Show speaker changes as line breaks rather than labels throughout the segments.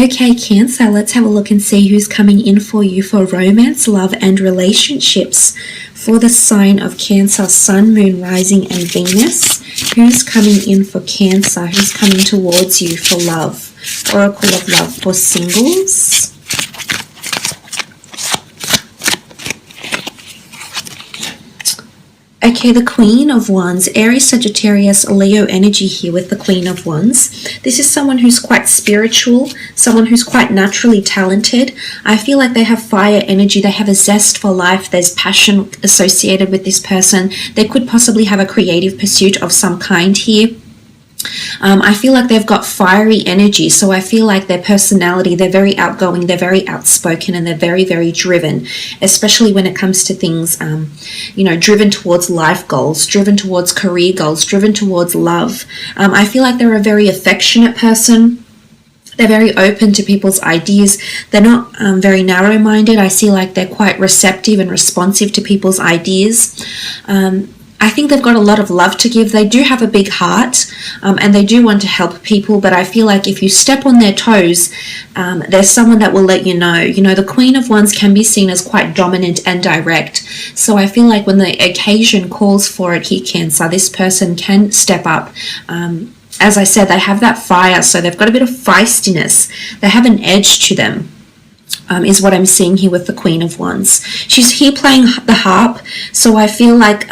Okay, Cancer, let's have a look and see who's coming in for you for romance, love, and relationships. For the sign of Cancer, Sun, Moon, Rising, and Venus, who's coming in for Cancer? Who's coming towards you for love? Oracle of Love for singles. Okay, the Queen of Wands, Aries, Sagittarius, Leo energy here with the Queen of Wands. This is someone who's quite spiritual, someone who's quite naturally talented. I feel like they have fire energy, they have a zest for life, there's passion associated with this person. They could possibly have a creative pursuit of some kind here. I feel like they've got fiery energy, so I feel like their personality, they're very outgoing, they're very outspoken, and they're very, very driven, especially when it comes to things, driven towards life goals, driven towards career goals, driven towards love. I feel like they're a very affectionate person. They're very open to people's ideas. They're not very narrow-minded. I see like they're quite receptive and responsive to people's ideas. I think they've got a lot of love to give. They do have a big heart, and they do want to help people, but I feel like if you step on their toes, there's someone that will let you know. You know, the Queen of Wands can be seen as quite dominant and direct, so I feel like when the occasion calls for it here, Cancer, this person can step up. As I said, they have that fire, so they've got a bit of feistiness. They have an edge to them. Is what I'm seeing here with the Queen of Wands. She's here playing the harp, so I feel like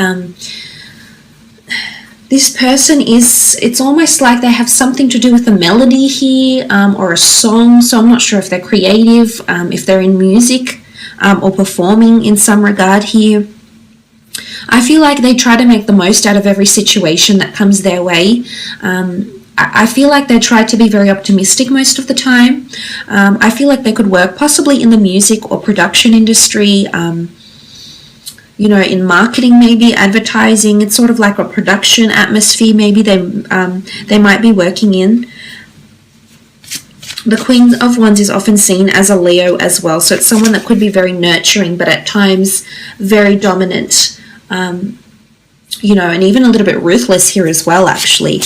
this person it's almost like they have something to do with a melody here, or a song, so I'm not sure if they're creative, if they're in music, or performing in some regard here. I feel like they try to make the most out of every situation that comes their way. I feel like they try to be very optimistic most of the time. I feel like they could work possibly in the music or production industry, in marketing, maybe advertising. It's sort of like a production atmosphere maybe they might be working in. The Queen of Wands is often seen as a Leo as well, so it's someone that could be very nurturing, but at times very dominant, and even a little bit ruthless here as well, actually.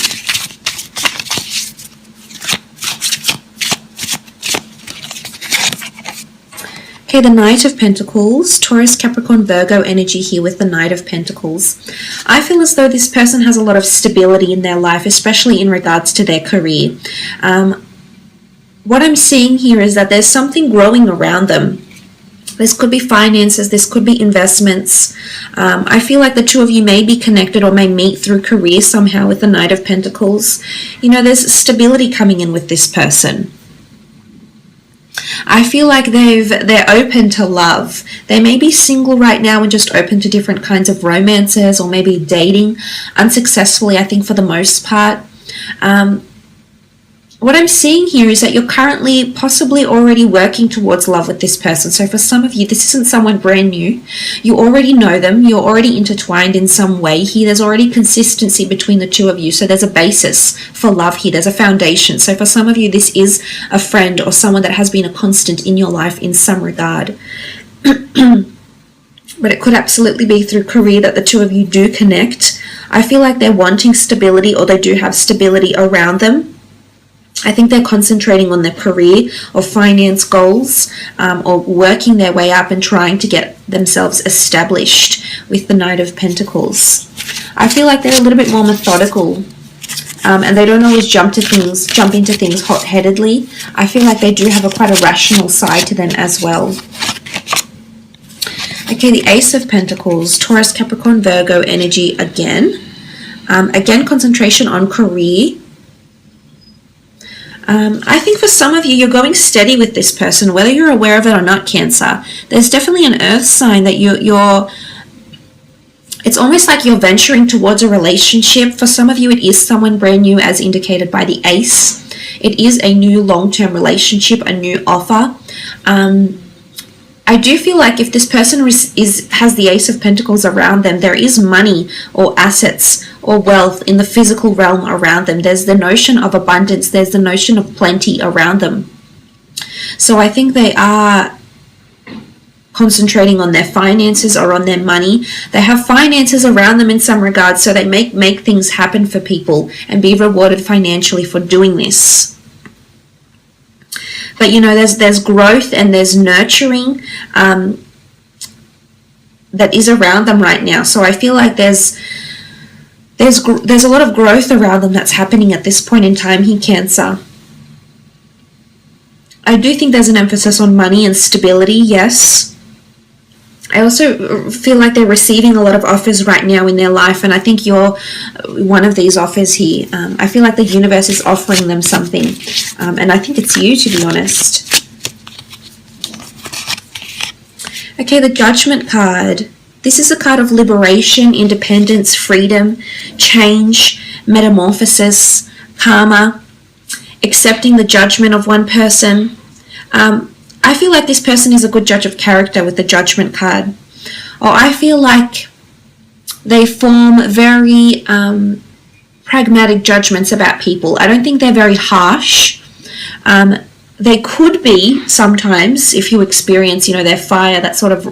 Okay, the Knight of Pentacles, Taurus, Capricorn, Virgo energy here with the Knight of Pentacles. I feel as though this person has a lot of stability in their life, especially in regards to their career. What I'm seeing here is that there's something growing around them. This could be finances, this could be investments. I feel like the two of you may be connected or may meet through career somehow with the Knight of Pentacles. There's stability coming in with this person. I feel like they're open to love. They may be single right now and just open to different kinds of romances, or maybe dating unsuccessfully, I think, for the most part. What I'm seeing here is that you're currently possibly already working towards love with this person. So for some of you, this isn't someone brand new. You already know them. You're already intertwined in some way here. There's already consistency between the two of you. So there's a basis for love here. There's a foundation. So for some of you, this is a friend or someone that has been a constant in your life in some regard. But it could absolutely be through career that the two of you do connect. I feel like they're wanting stability, or they do have stability around them. I think they're concentrating on their career or finance goals, or working their way up and trying to get themselves established with the Knight of Pentacles. I feel like they're a little bit more methodical, and they don't always jump into things hot-headedly. I feel like they do have quite a rational side to them as well. Okay, the Ace of Pentacles, Taurus, Capricorn, Virgo energy again. Again, concentration on career. I think for some of you, you're going steady with this person, whether you're aware of it or not, Cancer. There's definitely an earth sign that it's almost like you're venturing towards a relationship. For some of you, it is someone brand new, as indicated by the Ace. It is a new long-term relationship, a new offer. I do feel like if this person has the Ace of Pentacles around them, there is money or assets or wealth in the physical realm around them. There's the notion of abundance. There's the notion of plenty around them. So I think they are concentrating on their finances or on their money. They have finances around them in some regards, so they make things happen for people and be rewarded financially for doing this. But you know, there's growth and there's nurturing that is around them right now. So I feel like there's a lot of growth around them that's happening at this point in time here, Cancer. I do think there's an emphasis on money and stability, yes. I also feel like they're receiving a lot of offers right now in their life, and I think you're one of these offers here. I feel like the universe is offering them something, and I think it's you, to be honest. Okay, the Judgment card. This is a card of liberation, independence, freedom, change, metamorphosis, karma, accepting the judgment of one person. I feel like this person is a good judge of character with the Judgment card. Or I feel like they form very pragmatic judgments about people. I don't think they're very harsh. They could be sometimes, if you experience, you know, their fire, that sort of,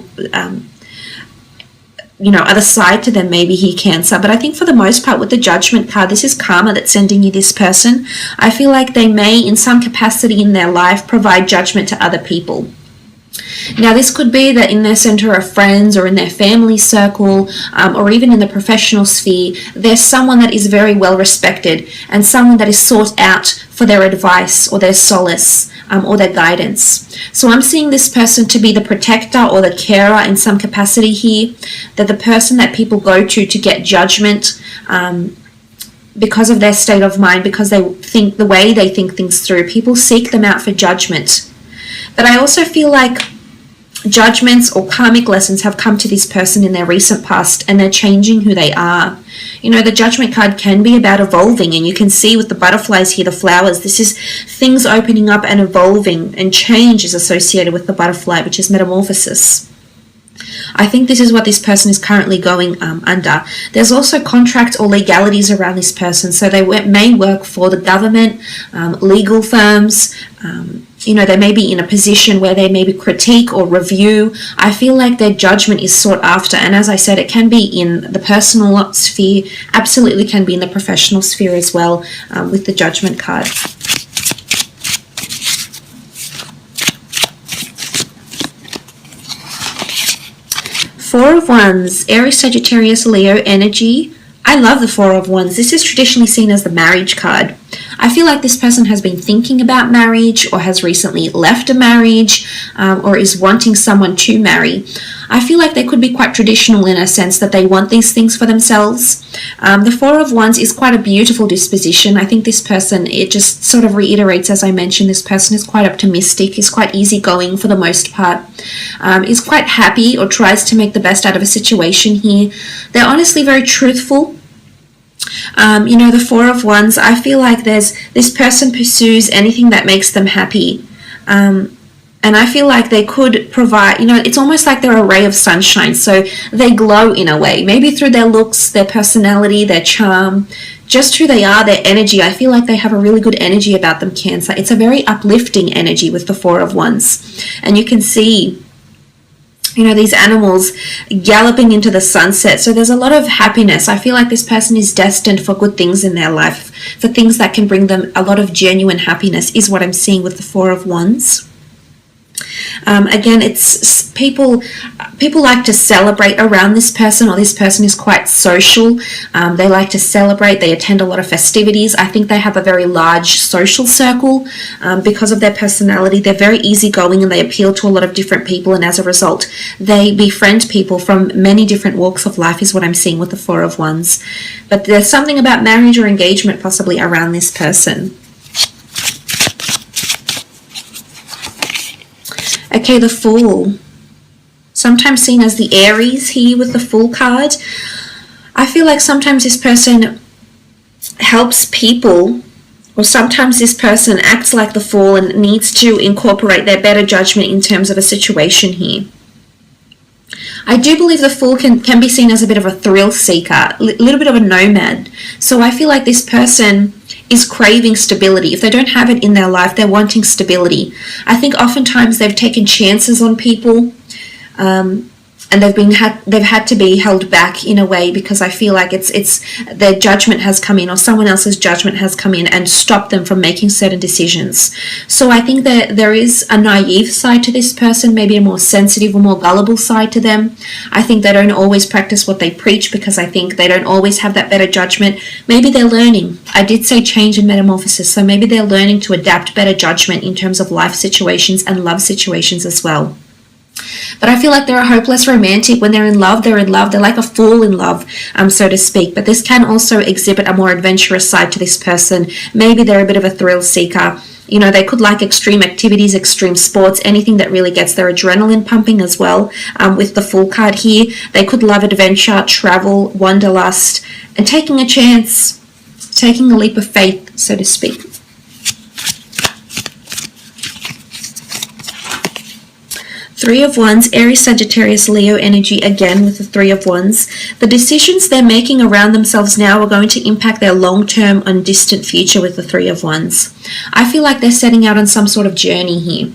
you know, other side to them, maybe here, Cancer. But I think for the most part with the Judgment card, this is karma that's sending you this person. I feel like they may, in some capacity in their life, provide judgment to other people. Now, this could be that in their center of friends or in their family circle or even in the professional sphere, there's someone that is very well respected and someone that is sought out for their advice or their solace or their guidance. So I'm seeing this person to be the protector or the carer in some capacity here, that the person that people go to get judgment because of their state of mind, because they think the way they think things through. People seek them out for judgment. But I also feel like judgments or karmic lessons have come to this person in their recent past and they're changing who they are. You know, the Judgment card can be about evolving, and you can see with the butterflies here, the flowers, this is things opening up and evolving, and change is associated with the butterfly, which is metamorphosis. I think this is what this person is currently going under. There's also contracts or legalities around this person, so they may work for the government, legal firms. You know, they may be in a position where they maybe critique or review. I feel like their judgment is sought after, and as I said, it can be in the personal sphere, absolutely can be in the professional sphere as well, with the Judgment card. Four of Wands, Aries, Sagittarius, Leo energy. I love the Four of Wands. This is traditionally seen as the marriage card. I feel like this person has been thinking about marriage or has recently left a marriage or is wanting someone to marry. I feel like they could be quite traditional in a sense that they want these things for themselves. The Four of Wands is quite a beautiful disposition. I think this person, it just sort of reiterates, as I mentioned, this person is quite optimistic, is quite easygoing for the most part, is quite happy or tries to make the best out of a situation here. They're honestly very truthful. You know, the Four of Wands, I feel like this person pursues anything that makes them happy. And I feel like they could provide, you know, it's almost like they're a ray of sunshine. So they glow in a way, maybe through their looks, their personality, their charm, just who they are, their energy. I feel like they have a really good energy about them, Cancer. It's a very uplifting energy with the Four of Wands. And you can see, you know, these animals galloping into the sunset. So there's a lot of happiness. I feel like this person is destined for good things in their life, for things that can bring them a lot of genuine happiness, is what I'm seeing with the Four of Wands. Again, it's people like to celebrate around this person, or this person is quite social. They like to celebrate. They attend a lot of festivities. I think they have a very large social circle because of their personality. They're very easygoing and they appeal to a lot of different people, and as a result, they befriend people from many different walks of life, is what I'm seeing with the Four of Wands. But there's something about marriage or engagement possibly around this person. Okay, the Fool. Sometimes seen as the Aries here with the Fool card. I feel like sometimes this person helps people, or sometimes this person acts like the Fool and needs to incorporate their better judgment in terms of a situation here. I do believe the Fool can be seen as a bit of a thrill seeker, a little bit of a nomad. So I feel like this person is craving stability. If they don't have it in their life, they're wanting stability. I think oftentimes they've taken chances on people. and they've had to be held back in a way, because I feel like it's their judgment has come in, or someone else's judgment has come in and stopped them from making certain decisions. So I think that there is a naive side to this person, maybe a more sensitive or more gullible side to them. I think they don't always practice what they preach, because I think they don't always have that better judgment. Maybe they're learning. I did say change and metamorphosis, so maybe they're learning to adapt better judgment in terms of life situations and love situations as well. But I feel like they're a hopeless romantic. When they're in love, they're in love. They're like a fool in love, so to speak. But this can also exhibit a more adventurous side to this person. Maybe they're a bit of a thrill seeker. You know, they could like extreme activities, extreme sports, anything that really gets their adrenaline pumping as well. With the Fool card here, they could love adventure, travel, wanderlust, and taking a chance, taking a leap of faith, so to speak. Three of Wands, Aries, Sagittarius, Leo energy, again with the Three of Wands. The decisions they're making around themselves now are going to impact their long-term and distant future with the Three of Wands. I feel like they're setting out on some sort of journey here.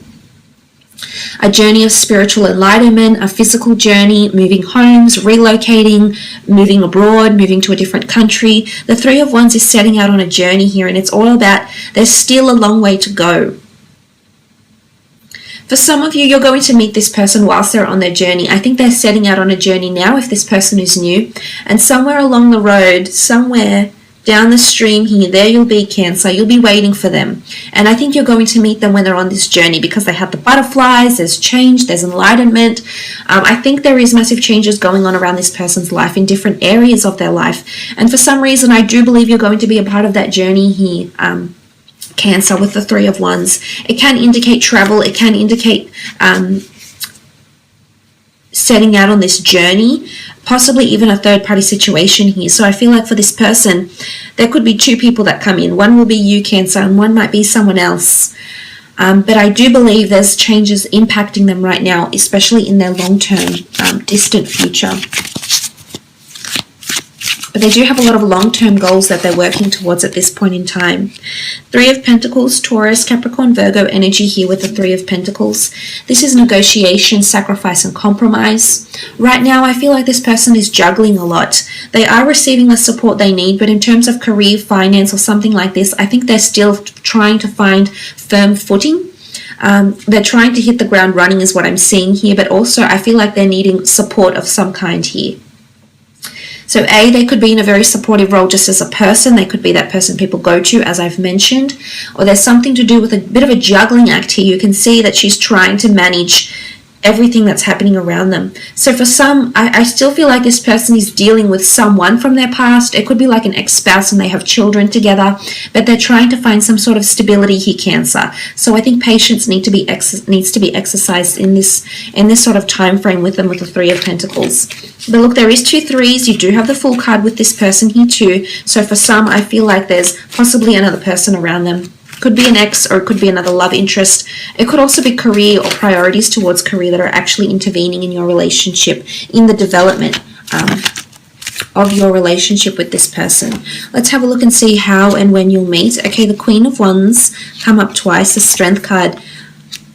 A journey of spiritual enlightenment, a physical journey, moving homes, relocating, moving abroad, moving to a different country. The Three of Wands is setting out on a journey here, and it's all about there's still a long way to go. For some of you, you're going to meet this person whilst they're on their journey. I think they're setting out on a journey now if this person is new. And somewhere along the road, somewhere down the stream here, there you'll be, Cancer. You'll be waiting for them. And I think you're going to meet them when they're on this journey, because they have the butterflies, there's change, there's enlightenment. I think there is massive changes going on around this person's life in different areas of their life. And for some reason, I do believe you're going to be a part of that journey here, Cancer, with the Three of Wands. It can indicate travel. It can indicate setting out on this journey, possibly even a third-party situation here. So I feel like for this person, there could be two people that come in. One will be you, Cancer, and one might be someone else. But I do believe there's changes impacting them right now, especially in their long-term, distant future. But they do have a lot of long-term goals that they're working towards at this point in time. Three of Pentacles, Taurus, Capricorn, Virgo energy here with the Three of Pentacles. This is negotiation, sacrifice, and compromise. Right now, I feel like this person is juggling a lot. They are receiving the support they need, but in terms of career, finance, or something like this, I think they're still trying to find firm footing. They're trying to hit the ground running is what I'm seeing here, but also I feel like they're needing support of some kind here. So A, they could be in a very supportive role just as a person. They could be that person people go to, as I've mentioned. Or there's something to do with a bit of a juggling act here. You can see that she's trying to manage everything that's happening around them. So for some, I still feel like this person is dealing with someone from their past. It could be like an ex-spouse and they have children together, but they're trying to find some sort of stability here, Cancer. So I think patience needs to be exercised in this sort of time frame with them with the Three of Pentacles. But look, there is two threes. You do have the Fool card with this person here too. So for some, I feel like there's possibly another person around them. Could be an ex, or it could be another love interest. It could also be career or priorities towards career that are actually intervening in your relationship, in the development of your relationship with this person. Let's have a look and see how and when you'll meet. Okay, the Queen of Wands come up twice, the Strength card,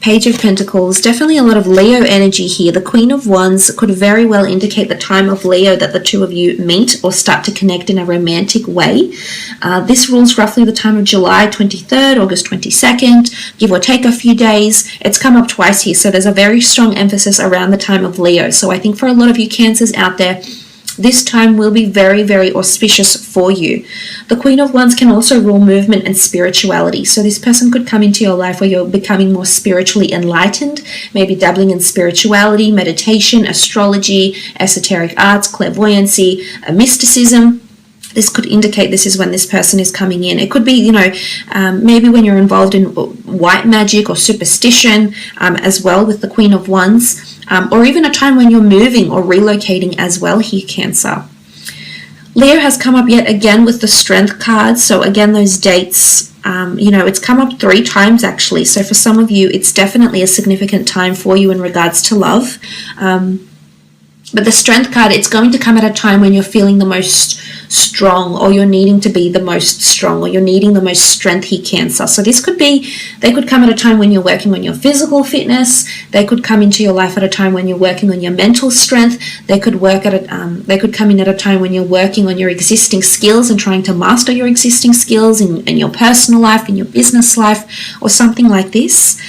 Page of Pentacles, definitely a lot of Leo energy here. The Queen of Wands could very well indicate the time of Leo that the two of you meet or start to connect in a romantic way. This rules roughly the time of July 23rd, August 22nd, give or take a few days. It's come up twice here, so there's a very strong emphasis around the time of Leo. So I think for a lot of you Cancers out there, this time will be very, very auspicious for you. The Queen of Wands can also rule movement and spirituality. So this person could come into your life where you're becoming more spiritually enlightened, maybe dabbling in spirituality, meditation, astrology, esoteric arts, clairvoyancy, mysticism. This could indicate this is when this person is coming in. It could be, you know, maybe when you're involved in white magic or superstition as well with the Queen of Wands. Or even a time when you're moving or relocating as well here, Cancer. Leo has come up yet again with the Strength card. So again, those dates, you know, it's come up 3 times actually. So for some of you, it's definitely a significant time for you in regards to love. But the Strength card, it's going to come at a time when you're feeling the most strong, or you're needing to be the most strong, or you're needing the most strength here, Cancer. So this could be, they could come at a time when you're working on your physical fitness. They could come into your life at a time when you're working on your mental strength. They could they could come in at a time when you're working on your existing skills and trying to master your existing skills in your personal life, in your business life, or something like this.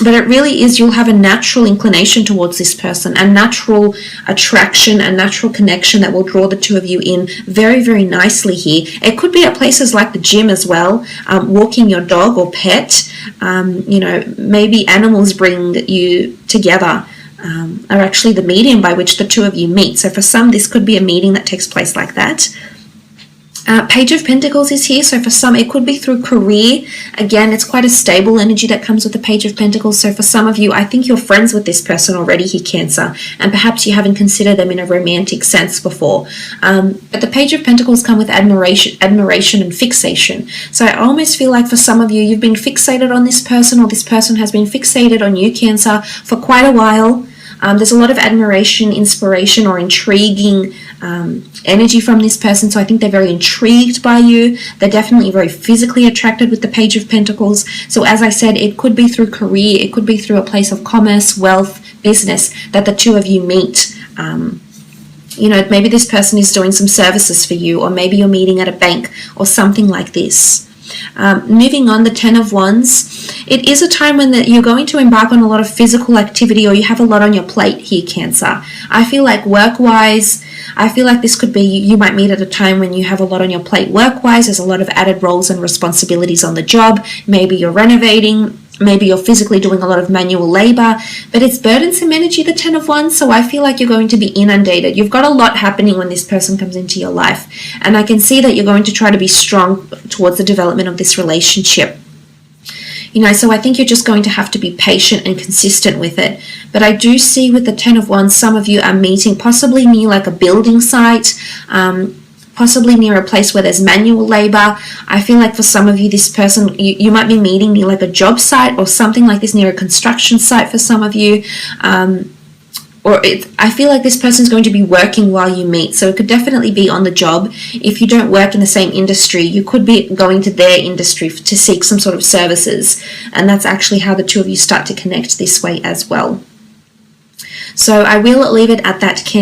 But it really is, you'll have a natural inclination towards this person, a natural attraction, a natural connection that will draw the two of you in very, very nicely here. It could be at places like the gym as well, walking your dog or pet. Maybe animals bring you together, are actually the medium by which the two of you meet. So for some, this could be a meeting that takes place like that. Page of Pentacles is here, so for some it could be through career. Again, it's quite a stable energy that comes with the Page of Pentacles, so for some of you, I think you're friends with this person already here, Cancer, and perhaps you haven't considered them in a romantic sense before. But the Page of Pentacles come with admiration and fixation, so I almost feel like for some of you, you've been fixated on this person, or this person has been fixated on you, Cancer, for quite a while. There's a lot of admiration, inspiration, or intriguing energy from this person. So I think they're very intrigued by you. They're definitely very physically attracted with the Page of Pentacles. So as I said, it could be through career. It could be through a place of commerce, wealth, business that the two of you meet. Maybe this person is doing some services for you, or maybe you're meeting at a bank or something like this. Moving on, the Ten of Wands. It is a time when you're going to embark on a lot of physical activity, or you have a lot on your plate here, Cancer. I feel like work-wise, I feel like this could be, you might meet at a time when you have a lot on your plate work-wise. There's a lot of added roles and responsibilities on the job. Maybe you're renovating. Maybe you're physically doing a lot of manual labor, but it's burdensome energy, the Ten of Wands, so I feel like you're going to be inundated. You've got a lot happening when this person comes into your life, and I can see that you're going to try to be strong towards the development of this relationship. So I think you're just going to have to be patient and consistent with it. But I do see with the Ten of Wands, some of you are meeting possibly near like a building site, possibly near a place where there's manual labor. I feel like for some of you, this person, you might be meeting near like a job site or something like this, near a construction site for some of you. I feel like this person is going to be working while you meet. So it could definitely be on the job. If you don't work in the same industry, you could be going to their industry to seek some sort of services. And that's actually how the two of you start to connect this way as well. So I will leave it at that, Cancer.